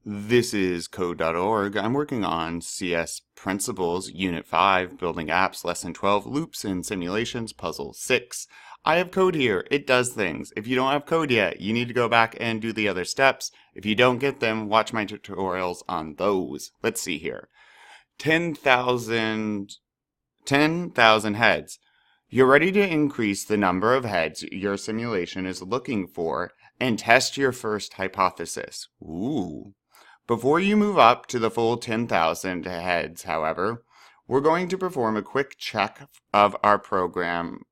This is Code.org. I'm working on CS Principles, Unit 5, Building Apps, Lesson 12, Loops and Simulations, Puzzle 6. I have code here. It does things. If you don't have code yet, you need to go back and do the other steps. If you don't get them, watch my tutorials on those. Let's see here. 10,000 heads. You're ready to increase the number of heads your simulation is looking for and test your first hypothesis. Ooh. Before you move up to the full 10,000 heads, however, we're going to perform a quick check of our program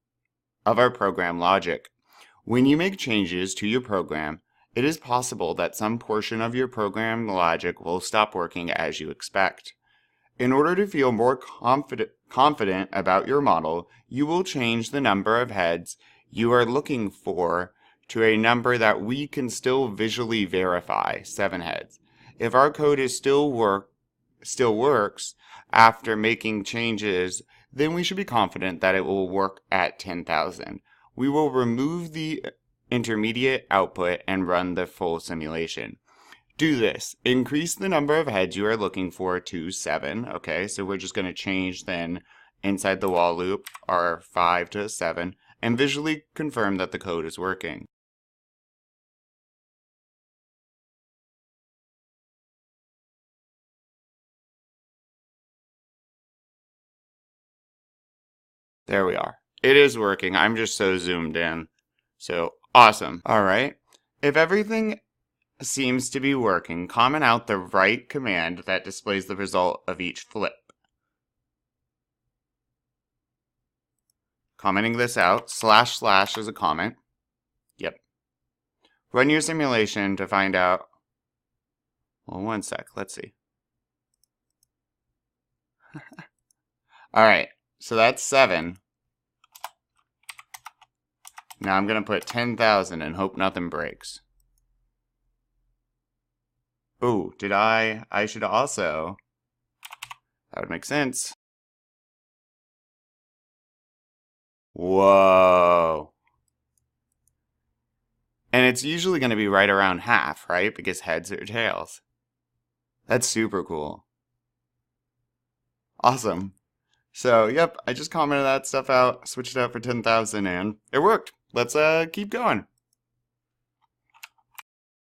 logic. When you make changes to your program, it is possible that some portion of your program logic will stop working as you expect. In order to feel more confident about your model, you will change the number of heads you are looking for to a number that we can still visually verify, 7 heads. If our code still works after making changes, then we should be confident that it will work at 10,000. We will remove the intermediate output and run the full simulation. Do this. Increase the number of heads you are looking for to 7. Okay, so we're just going to change then inside the while loop our 5 to 7 and visually confirm that the code is working. There we are. It is working. I'm just so zoomed in. So awesome. All right. If everything seems to be working, comment out the right command that displays the result of each flip. Commenting this out, // is a comment. Yep. Run your simulation to find out. Well, one sec. Let's see. All right. So that's 7. Now I'm going to put 10,000 and hope nothing breaks. Oh, did I should also. That would make sense. Whoa. And it's usually going to be right around half, right? Because heads or tails. That's super cool. Awesome. So, yep, I just commented that stuff out, switched it out for 10,000, and it worked. Let's keep going.